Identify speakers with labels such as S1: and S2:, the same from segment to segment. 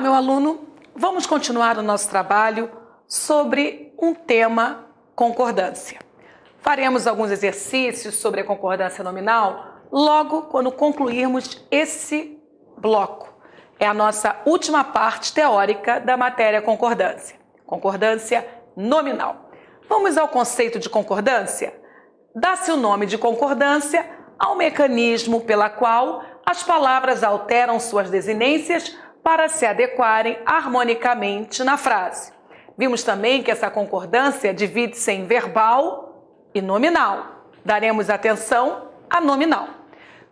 S1: Olá, meu aluno. Vamos continuar o nosso trabalho sobre um tema concordância. Faremos alguns exercícios sobre a concordância nominal logo quando concluirmos esse bloco. É a nossa última parte teórica da matéria concordância. Concordância nominal. Vamos ao conceito de concordância? Dá-se o nome de concordância ao mecanismo pela qual as palavras alteram suas desinências para se adequarem harmonicamente na frase. Vimos também que essa concordância divide-se em verbal e nominal. Daremos atenção à nominal.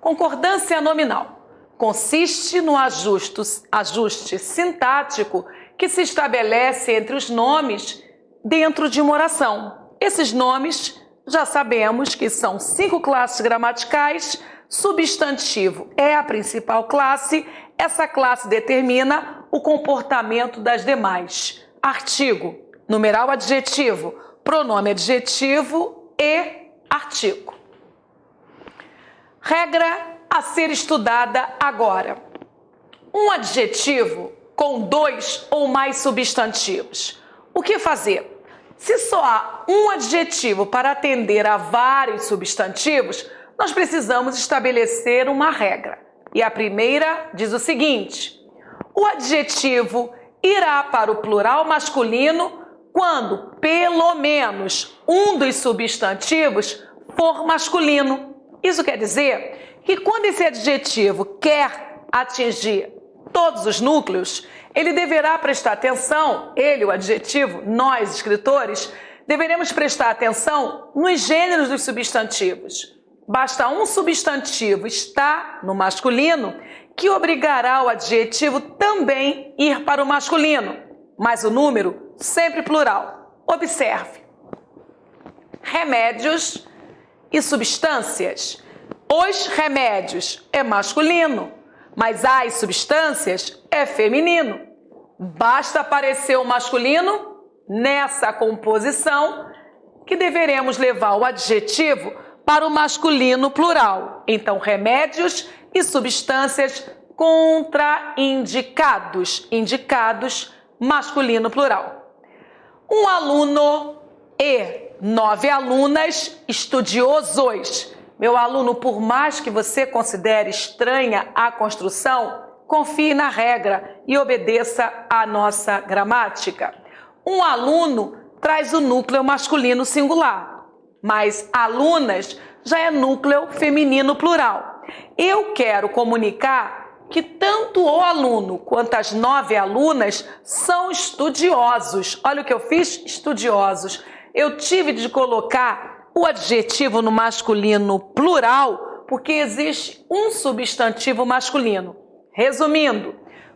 S1: Concordância nominal consiste no ajuste sintático que se estabelece entre os nomes dentro de uma oração. Esses nomes já sabemos que são 5 classes gramaticais. Substantivo é a principal classe. Essa classe determina o comportamento das demais. Artigo, numeral adjetivo, pronome adjetivo e artigo. Regra a ser estudada agora. Um adjetivo com 2 ou mais substantivos. O que fazer? Se só há um adjetivo para atender a vários substantivos, nós precisamos estabelecer uma regra. E a primeira diz o seguinte: o adjetivo irá para o plural masculino quando pelo menos um dos substantivos for masculino. Isso quer dizer que quando esse adjetivo quer atingir todos os núcleos, ele deverá prestar atenção, o adjetivo, nós, escritores, deveremos prestar atenção nos gêneros dos substantivos. Basta um substantivo estar no masculino que obrigará o adjetivo também ir para o masculino, mas o número sempre plural. Observe. Remédios e substâncias. Os remédios é masculino, mas as substâncias é feminino. Basta aparecer o masculino nessa composição que deveremos levar o adjetivo para o masculino plural. Então, remédios e substâncias contraindicados. Indicados, masculino plural. Um aluno e 9 alunas estudiosos. Meu aluno, por mais que você considere estranha a construção, confie na regra e obedeça à nossa gramática. Um aluno traz o núcleo masculino singular, mas alunas já é núcleo feminino plural. Eu quero comunicar que tanto o aluno quanto as 9 alunas são estudiosos. Olha o que eu fiz, estudiosos. Eu tive de colocar o adjetivo no masculino plural porque existe um substantivo masculino. Resumindo,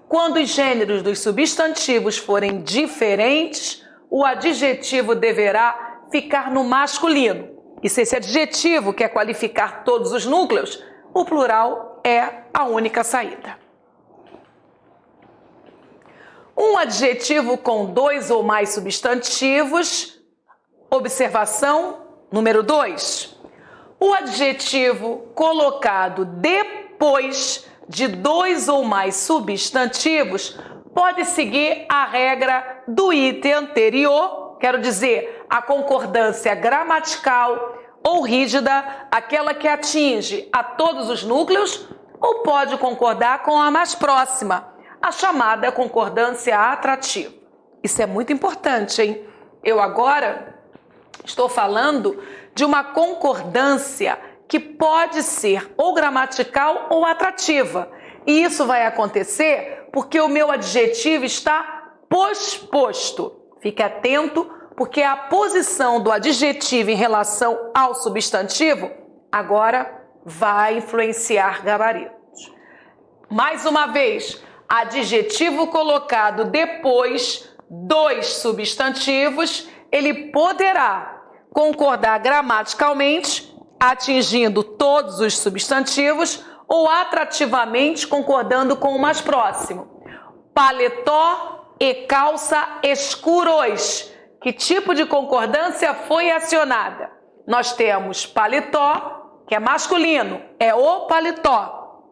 S1: quando os gêneros dos substantivos forem diferentes, o adjetivo deverá ficar no masculino. E se esse adjetivo quer qualificar todos os núcleos, o plural é a única saída. Um adjetivo com 2 ou mais substantivos. Observação número 2. O adjetivo colocado depois de 2 ou mais substantivos pode seguir a regra do item anterior, quero dizer, a concordância gramatical ou rígida, aquela que atinge a todos os núcleos, ou pode concordar com a mais próxima, a chamada concordância atrativa. Isso é muito importante, hein? Eu agora estou falando de uma concordância que pode ser ou gramatical ou atrativa. E isso vai acontecer porque o meu adjetivo está posposto. Fique atento, porque a posição do adjetivo em relação ao substantivo agora vai influenciar gabaritos. Mais uma vez, adjetivo colocado depois dos substantivos, ele poderá concordar gramaticalmente, atingindo todos os substantivos, ou atrativamente concordando com o mais próximo. Paletó e calça escuros. Que tipo de concordância foi acionada? Nós temos paletó, que é masculino, é o paletó.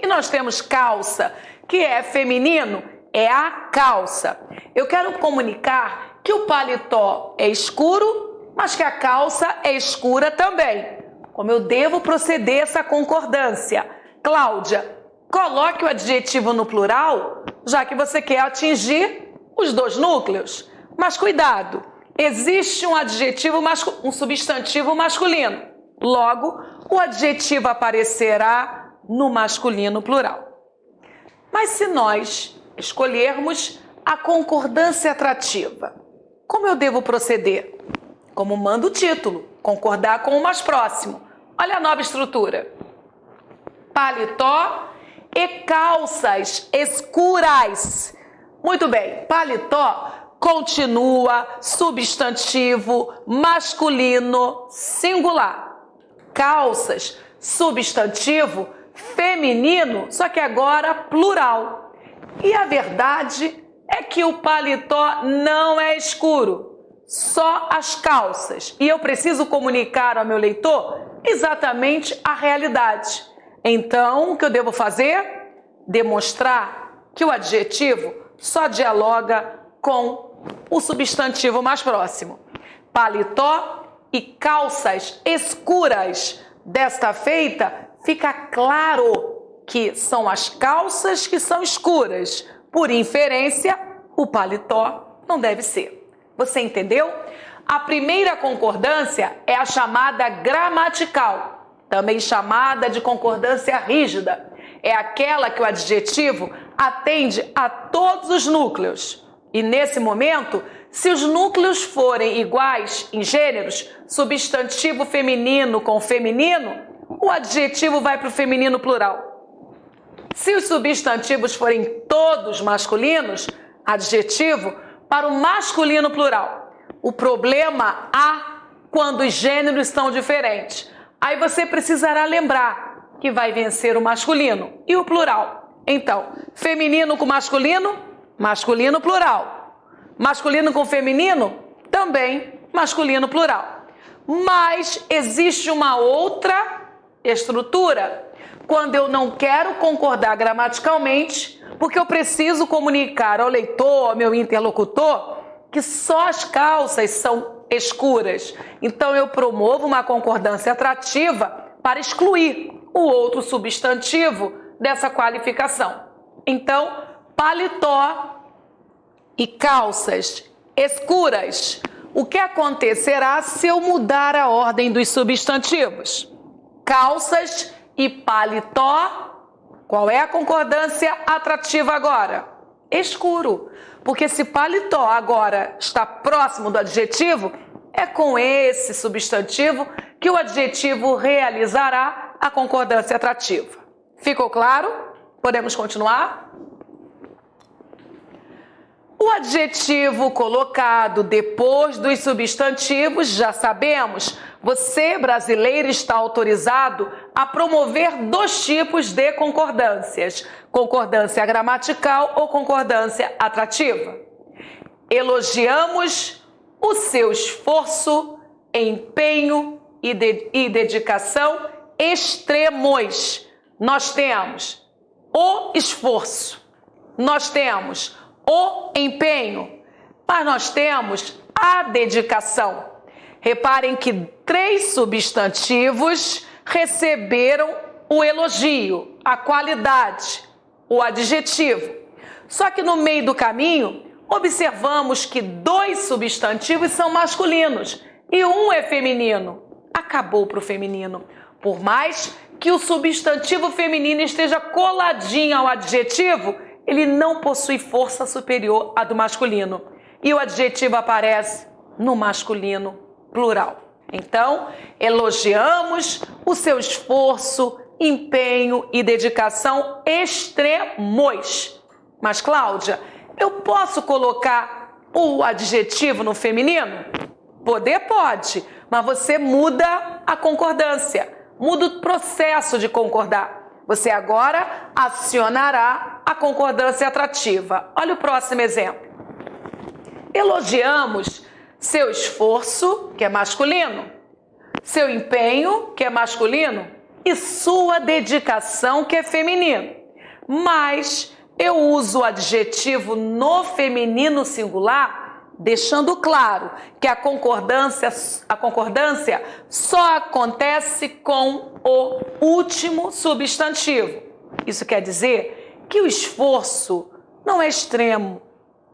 S1: E nós temos calça, que é feminino, é a calça. Eu quero comunicar que o paletó é escuro, mas que a calça é escura também. Como eu devo proceder essa concordância? Cláudia, coloque o adjetivo no plural, já que você quer atingir os dois núcleos. Mas cuidado, existe um substantivo masculino. Logo, o adjetivo aparecerá no masculino plural. Mas se nós escolhermos a concordância atrativa, como eu devo proceder? Como manda o título, concordar com o mais próximo. Olha a nova estrutura. Paletó e calças escuras. Muito bem, paletó continua substantivo masculino singular. Calças, substantivo feminino, só que agora plural. E a verdade é que o paletó não é escuro, só as calças. E eu preciso comunicar ao meu leitor exatamente a realidade. Então, o que eu devo fazer? Demonstrar que o adjetivo só dialoga com o substantivo mais próximo. Paletó e calças escuras. Desta feita, fica claro que são as calças que são escuras. Por inferência, o paletó não deve ser. Você entendeu? A primeira concordância é a chamada gramatical, também chamada de concordância rígida. É aquela que o adjetivo atende a todos os núcleos. E nesse momento, se os núcleos forem iguais em gêneros, substantivo feminino com feminino, o adjetivo vai para o feminino plural. Se os substantivos forem todos masculinos, adjetivo para o masculino plural. O problema há quando os gêneros são diferentes. Aí você precisará lembrar que vai vencer o masculino e o plural. Então, feminino com masculino, masculino plural. Masculino com feminino, também masculino plural. Mas existe uma outra estrutura quando eu não quero concordar gramaticalmente, porque eu preciso comunicar ao leitor, ao meu interlocutor, que só as calças são escuras. Então eu promovo uma concordância atrativa para excluir o outro substantivo dessa qualificação. Então, paletó e calças escuras. O que acontecerá se eu mudar a ordem dos substantivos? Calças e paletó. Qual é a concordância atrativa agora? Escuro. Porque se paletó agora está próximo do adjetivo, é com esse substantivo que o adjetivo realizará a concordância atrativa. Ficou claro? Podemos continuar? O adjetivo colocado depois dos substantivos, já sabemos, você, brasileiro, está autorizado a promover dois tipos de concordâncias: concordância gramatical ou concordância atrativa. Elogiamos o seu esforço, empenho e dedicação extremos. Nós temos o esforço, nós temos o empenho, mas nós temos a dedicação. Reparem que 3 substantivos receberam o elogio, a qualidade, o adjetivo. Só que no meio do caminho, observamos que 2 substantivos são masculinos e um é feminino. Acabou para o feminino. Por mais que o substantivo feminino esteja coladinho ao adjetivo, ele não possui força superior à do masculino. E o adjetivo aparece no masculino plural. Então, elogiamos o seu esforço, empenho e dedicação extremos. Mas, Cláudia, eu posso colocar o adjetivo no feminino? Poder pode, mas você muda a concordância, muda o processo de concordar. Você agora acionará a concordância atrativa. Olha o próximo exemplo. Elogiamos seu esforço, que é masculino, seu empenho, que é masculino, e sua dedicação, que é feminino. Mas eu uso o adjetivo no feminino singular, deixando claro que a concordância só acontece com o último substantivo. Isso quer dizer que o esforço não é extremo,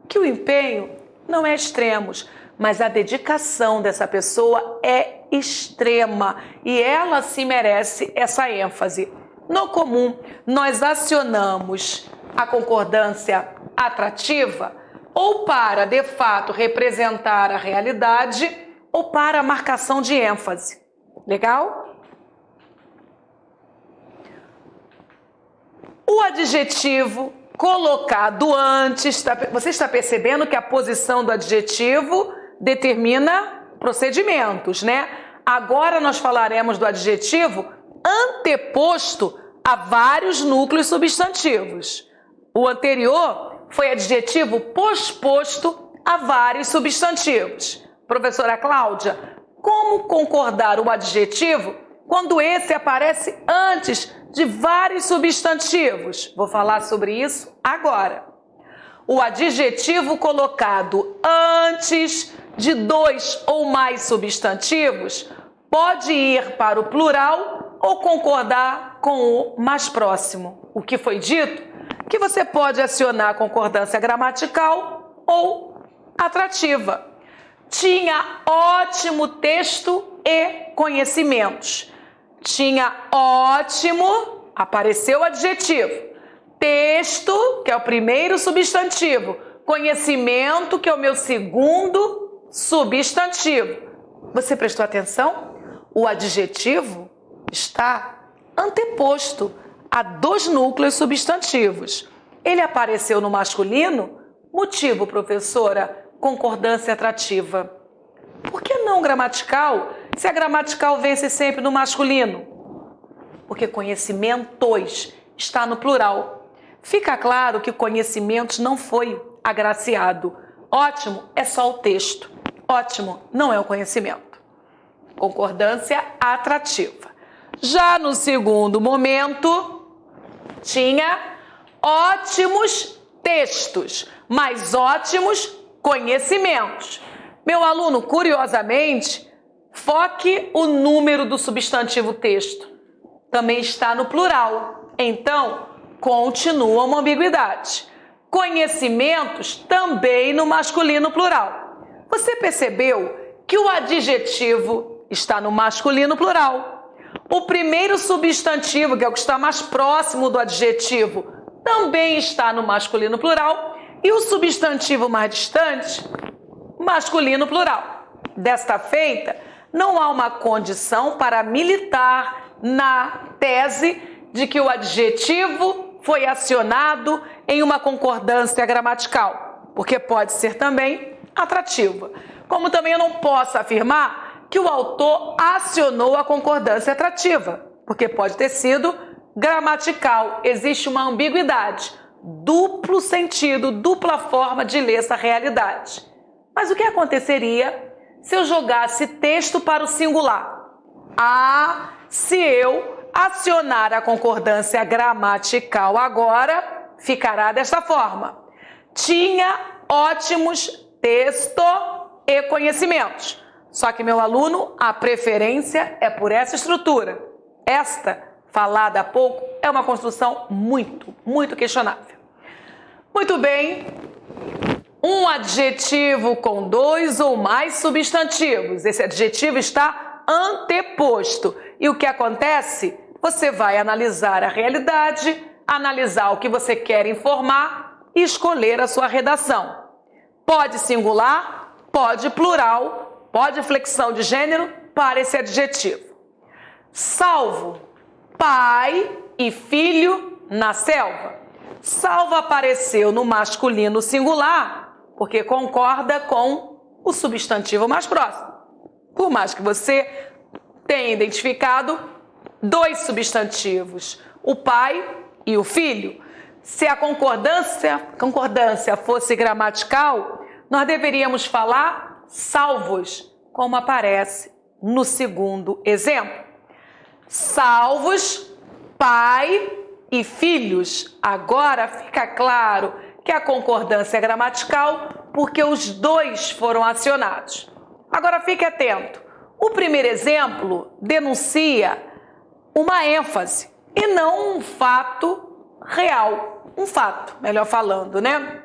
S1: que o empenho não é extremo, mas a dedicação dessa pessoa é extrema e ela se merece essa ênfase. No comum, nós acionamos a concordância atrativa ou para, de fato, representar a realidade ou para a marcação de ênfase. Legal? O adjetivo colocado antes, você está percebendo que a posição do adjetivo determina procedimentos, né? Agora nós falaremos do adjetivo anteposto a vários núcleos substantivos. O anterior foi adjetivo posposto a vários substantivos. Professora Cláudia, como concordar o adjetivo quando esse aparece antes de vários substantivos? Vou falar sobre isso agora. O adjetivo colocado antes de 2 ou mais substantivos pode ir para o plural ou concordar com o mais próximo. O que foi dito? Que você pode acionar a concordância gramatical ou atrativa. Tinha ótimo texto e conhecimentos. Tinha ótimo, apareceu o adjetivo. Texto, que é o primeiro substantivo. Conhecimento, que é o meu segundo substantivo. Você prestou atenção? O adjetivo está anteposto a 2 núcleos substantivos. Ele apareceu no masculino? Motivo, professora, concordância atrativa. Por que não gramatical, se a gramatical vence sempre no masculino? Porque conhecimentos está no plural. Fica claro que conhecimentos não foi agraciado. Ótimo é só o texto. Ótimo não é o conhecimento. Concordância atrativa. Já no segundo momento, tinha ótimos textos, mas ótimos conhecimentos. Meu aluno, curiosamente, foque o número do substantivo texto. Também está no plural. Então, continua uma ambiguidade. Conhecimentos também no masculino plural. Você percebeu que o adjetivo está no masculino plural. O primeiro substantivo, que é o que está mais próximo do adjetivo, também está no masculino plural. E o substantivo mais distante, masculino plural. Desta feita, não há uma condição para militar na tese de que o adjetivo foi acionado em uma concordância gramatical, porque pode ser também atrativa. Como também eu não posso afirmar que o autor acionou a concordância atrativa, porque pode ter sido gramatical. Existe uma ambiguidade, duplo sentido, dupla forma de ler essa realidade. Mas o que aconteceria se eu jogasse texto para o singular? Se eu acionar a concordância gramatical agora, ficará desta forma. Tinha ótimos texto e conhecimentos. Só que, meu aluno, a preferência é por essa estrutura. Esta, falada há pouco, é uma construção muito questionável. Muito bem. Um adjetivo com 2 ou mais substantivos. Esse adjetivo está anteposto. E o que acontece? Você vai analisar a realidade, analisar o que você quer informar e escolher a sua redação. Pode singular, pode plural, pode flexão de gênero para esse adjetivo. Salvo, pai e filho na selva. Salvo apareceu no masculino singular, porque concorda com o substantivo mais próximo. Por mais que você tenha identificado 2 substantivos, o pai e o filho, se a concordância fosse gramatical, nós deveríamos falar salvos, como aparece no segundo exemplo. Salvos, pai e filhos, agora fica claro que a concordância é gramatical porque os dois foram acionados. Agora fique atento. O primeiro exemplo denuncia uma ênfase e não um fato real. Um fato, melhor falando, né?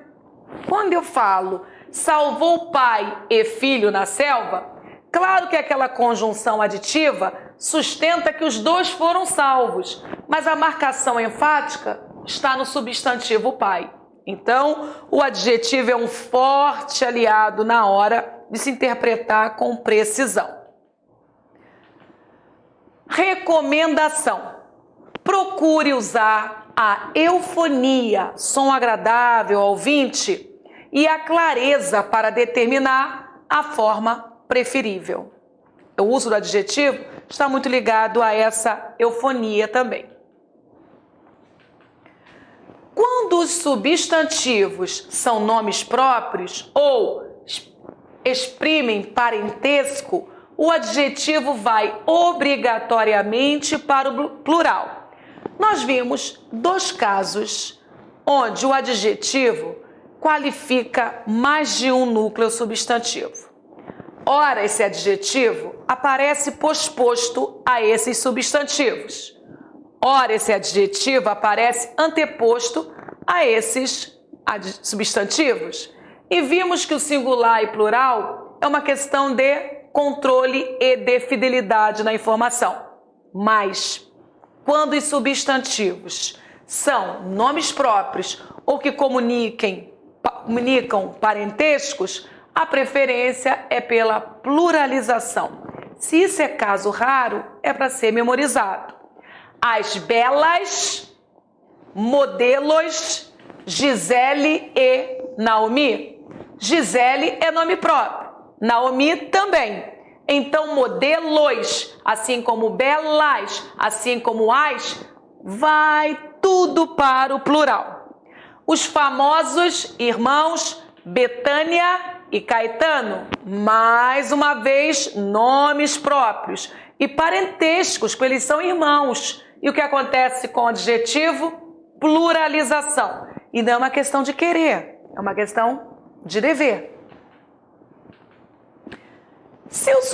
S1: Quando eu falo salvou pai e filho na selva, claro que aquela conjunção aditiva sustenta que os dois foram salvos, mas a marcação enfática está no substantivo pai. Então, o adjetivo é um forte aliado na hora de se interpretar com precisão. Recomendação: procure usar a eufonia, som agradável ao ouvinte, e a clareza para determinar a forma preferível. O uso do adjetivo está muito ligado a essa eufonia também. Quando os substantivos são nomes próprios ou exprimem parentesco, o adjetivo vai obrigatoriamente para o plural. Nós vimos 2 casos onde o adjetivo qualifica mais de um núcleo substantivo. Ora, esse adjetivo aparece posposto a esses substantivos. Ora, esse adjetivo aparece anteposto a esses substantivos. E vimos que o singular e plural é uma questão de controle e de fidelidade na informação. Mas, quando os substantivos são nomes próprios ou que comunicam parentescos, a preferência é pela pluralização. Se isso é caso raro, é para ser memorizado. As belas, modelos, Gisele e Naomi. Gisele é nome próprio, Naomi também. Então, modelos, assim como belas, assim como as, vai tudo para o plural. Os famosos irmãos Betânia e Caetano, mais uma vez, nomes próprios e parentescos, porque eles são irmãos. E o que acontece com o adjetivo? Pluralização. E não é uma questão de querer, é uma questão de dever. Se os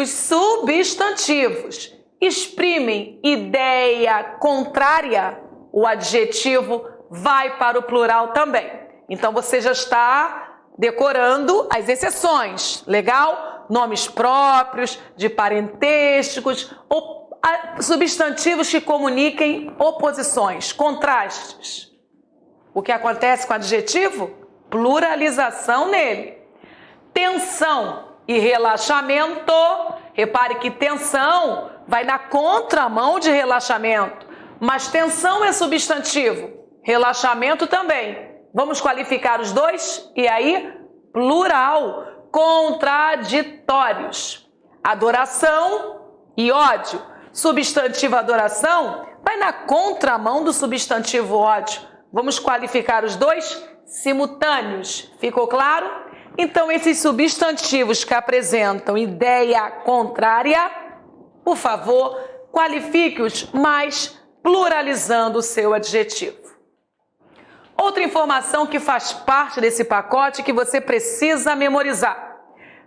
S1: substantivos exprimem ideia contrária, o adjetivo vai para o plural também. Então você já está decorando as exceções, legal? Nomes próprios, de parentescos, ou substantivos que comuniquem oposições, contrastes. O que acontece com o adjetivo? Pluralização nele. Tensão e relaxamento. Repare que tensão vai na contramão de relaxamento, mas tensão é substantivo, relaxamento também. Vamos qualificar os dois? E aí, plural. Contraditórios. Adoração e ódio. Substantivo adoração vai na contramão do substantivo ódio. Vamos qualificar os dois? Simultâneos. Ficou claro? Então, esses substantivos que apresentam ideia contrária, por favor, qualifique-os, mas pluralizando o seu adjetivo. Outra informação que faz parte desse pacote que você precisa memorizar.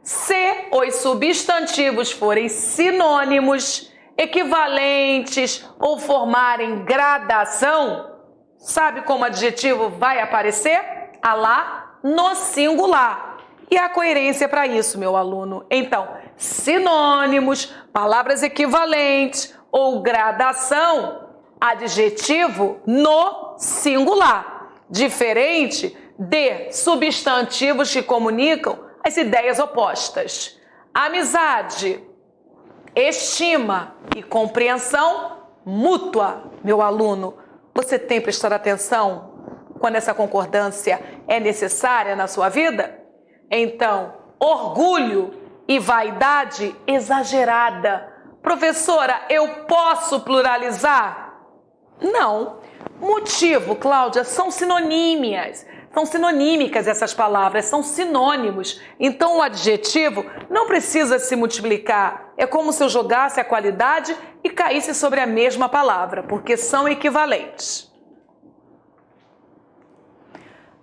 S1: Se os substantivos forem sinônimos, equivalentes ou formarem gradação, sabe como o adjetivo vai aparecer? Lá no singular. E a coerência para isso, meu aluno. Então, sinônimos, palavras equivalentes ou gradação, adjetivo no singular. Diferente de substantivos que comunicam as ideias opostas. Amizade, estima e compreensão mútua, meu aluno. Você tem prestado atenção quando essa concordância é necessária na sua vida? Então, orgulho e vaidade exagerada. Professora, eu posso pluralizar? Não. Motivo, Cláudia, são sinonímias. São sinonímicas essas palavras, são sinônimos. Então o adjetivo não precisa se multiplicar. É como se eu jogasse a qualidade e caísse sobre a mesma palavra, porque são equivalentes.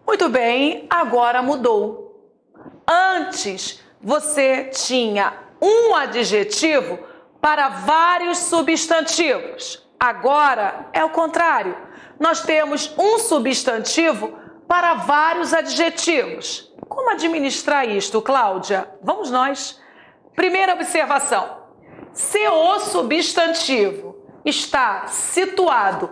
S1: Muito bem, agora mudou. Antes você tinha um adjetivo para vários substantivos. Agora é o contrário. Nós temos um substantivo para vários adjetivos. Como administrar isto, Cláudia? Vamos nós. Primeira observação. Se o substantivo está situado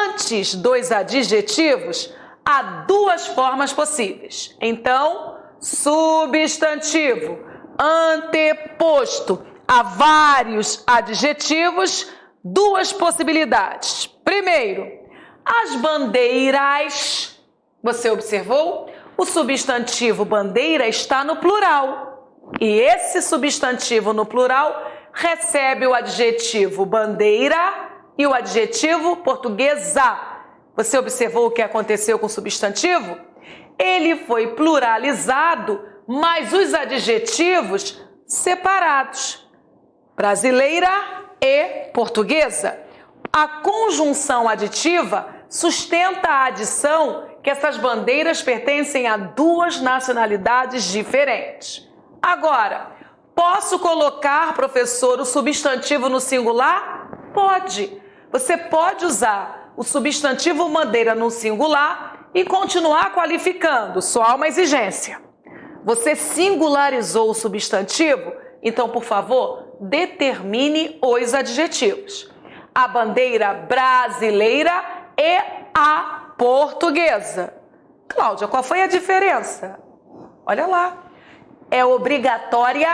S1: antes dos adjetivos, há duas formas possíveis. Então, substantivo anteposto a vários adjetivos, duas possibilidades. Primeiro, as bandeiras. Você observou? O substantivo bandeira está no plural. E esse substantivo no plural recebe o adjetivo bandeira e o adjetivo portuguesa. Você observou o que aconteceu com o substantivo? Ele foi pluralizado, mas os adjetivos separados. Brasileira e portuguesa. A conjunção aditiva sustenta a adição que essas bandeiras pertencem a duas nacionalidades diferentes. Agora, posso colocar, professor, o substantivo no singular? Pode. Você pode usar o substantivo bandeira no singular e continuar qualificando, só há uma exigência. Você singularizou o substantivo? Então, por favor, determine os adjetivos. A bandeira brasileira e a portuguesa. Cláudia, qual foi a diferença? Olha lá. É obrigatória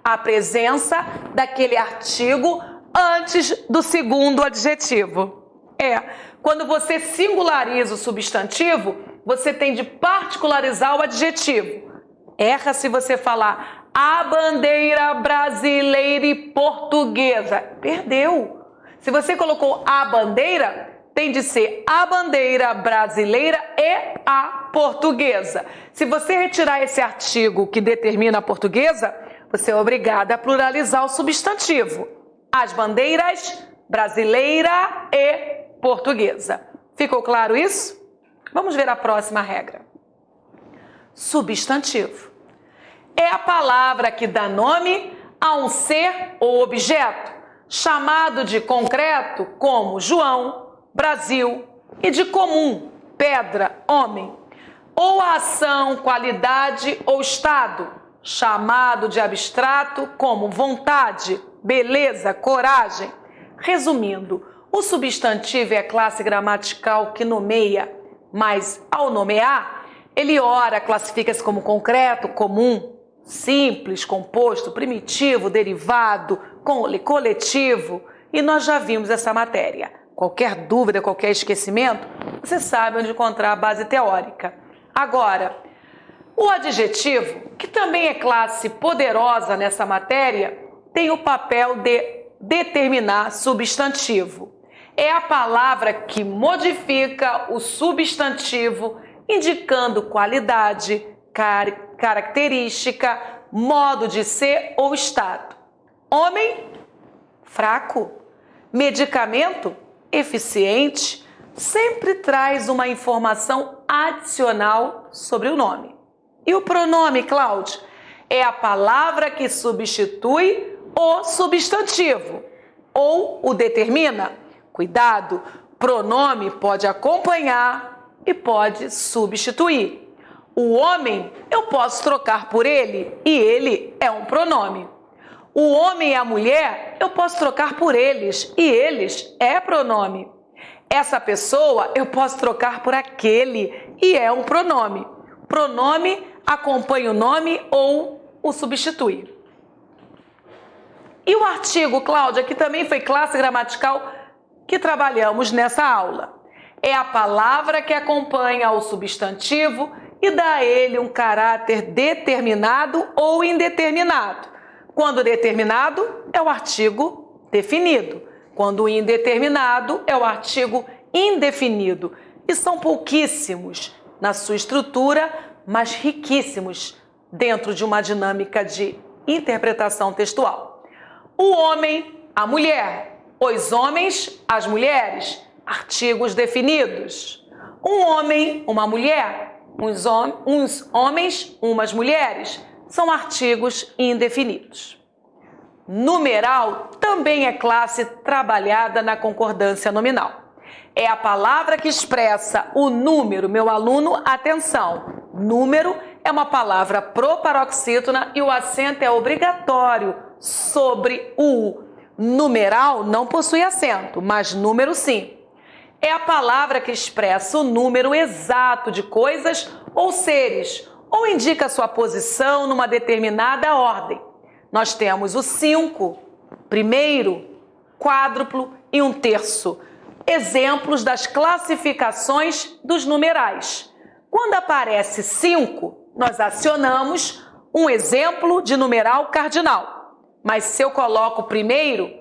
S1: a presença daquele artigo antes do segundo adjetivo. Quando você singulariza o substantivo, você tem de particularizar o adjetivo. Erra se você falar a bandeira brasileira e portuguesa. Perdeu. Se você colocou a bandeira, tem de ser a bandeira brasileira e a portuguesa. Se você retirar esse artigo que determina a portuguesa, você é obrigada a pluralizar o substantivo. As bandeiras brasileira e portuguesa. Ficou claro isso? Vamos ver a próxima regra. Substantivo. É a palavra que dá nome a um ser ou objeto, chamado de concreto como João, Brasil, e de comum, pedra, homem, ou a ação, qualidade ou estado, chamado de abstrato como vontade, beleza, coragem. Resumindo, o substantivo é a classe gramatical que nomeia, mas ao nomear, ele ora classifica-se como concreto, comum, simples, composto, primitivo, derivado, coletivo, e nós já vimos essa matéria. Qualquer dúvida, qualquer esquecimento, você sabe onde encontrar a base teórica. Agora, o adjetivo, que também é classe poderosa nessa matéria, tem o papel de determinar substantivo. É a palavra que modifica o substantivo, indicando qualidade, característica, modo de ser ou estado. Homem, fraco. Medicamento, eficiente. Sempre traz uma informação adicional sobre o nome. E o pronome, Cláudia, é a palavra que substitui o substantivo ou o determina. Cuidado, pronome pode acompanhar e pode substituir. O homem eu posso trocar por ele e ele é um pronome. O homem e a mulher eu posso trocar por eles e eles é pronome. Essa pessoa eu posso trocar por aquele e é um pronome. Pronome acompanha o nome ou o substitui. E o artigo, Cláudia, que também foi classe gramatical que trabalhamos nessa aula. É a palavra que acompanha o substantivo e dá a ele um caráter determinado ou indeterminado. Quando determinado, é o artigo definido. Quando indeterminado, é o artigo indefinido e são pouquíssimos na sua estrutura, mas riquíssimos dentro de uma dinâmica de interpretação textual. O homem, a mulher, os homens, as mulheres, artigos definidos. Um homem, uma mulher, uns homens, umas mulheres, são artigos indefinidos. Numeral também é classe trabalhada na concordância nominal. É a palavra que expressa o número, meu aluno, atenção. Número é uma palavra proparoxítona e o acento é obrigatório sobre o numeral, não possui acento, mas número sim. É a palavra que expressa o número exato de coisas ou seres, ou indica sua posição numa determinada ordem. Nós temos o 5, primeiro, quádruplo e um terço. Exemplos das classificações dos numerais. Quando aparece 5, nós acionamos um exemplo de numeral cardinal. Mas se eu coloco primeiro,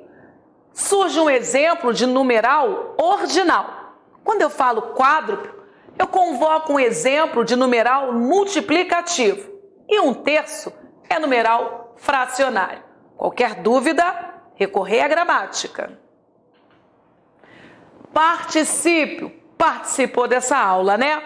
S1: surge um exemplo de numeral ordinal. Quando eu falo quádruplo, eu convoco um exemplo de numeral multiplicativo. E um terço é numeral fracionário. Qualquer dúvida, recorrer à gramática. Particípio. Participou dessa aula, né?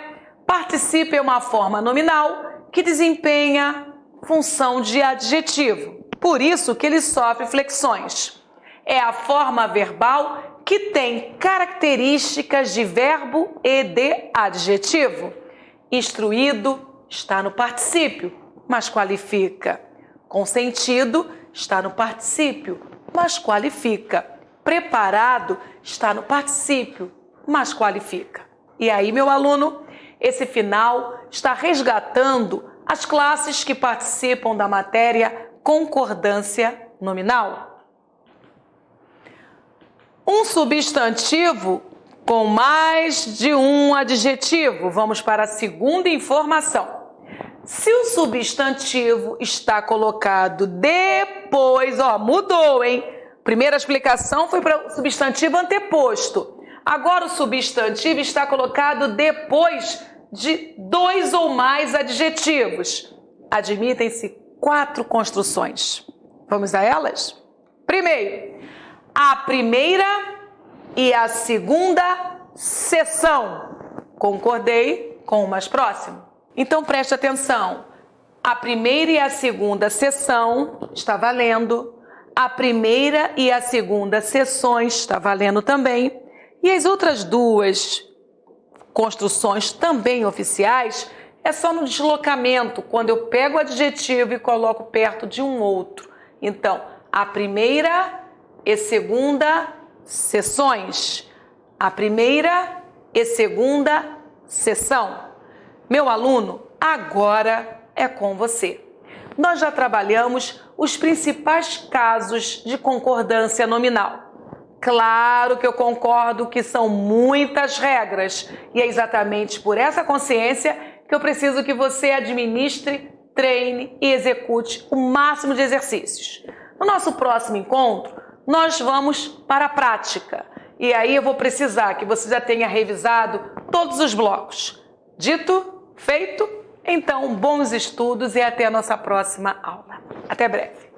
S1: Particípio é uma forma nominal que desempenha função de adjetivo. Por isso que ele sofre flexões. É a forma verbal que tem características de verbo e de adjetivo. Instruído está no particípio, mas qualifica. Consentido está no particípio, mas qualifica. Preparado está no particípio, mas qualifica. E aí, meu aluno, esse final está resgatando as classes que participam da matéria concordância nominal. Um substantivo com mais de um adjetivo. Vamos para a segunda informação. Se o substantivo está colocado depois, mudou, hein? Primeira explicação foi para o substantivo anteposto. Agora o substantivo está colocado depois de 2 ou mais adjetivos. Admitem-se 4 construções. Vamos a elas? Primeiro, a primeira e a segunda seção. Concordei com o mais próximo? Então preste atenção. A primeira e a segunda seção está valendo. A primeira e a segunda seções está valendo também. E as outras 2 construções também oficiais é só no deslocamento, quando eu pego o adjetivo e coloco perto de um outro. Então, a primeira e segunda seções. A primeira e segunda seção. Meu aluno, agora é com você. Nós já trabalhamos os principais casos de concordância nominal. Claro que eu concordo que são muitas regras e é exatamente por essa consciência que eu preciso que você administre, treine e execute o máximo de exercícios. No nosso próximo encontro, nós vamos para a prática e aí eu vou precisar que você já tenha revisado todos os blocos. Dito, feito? Então, bons estudos e até a nossa próxima aula. Até breve.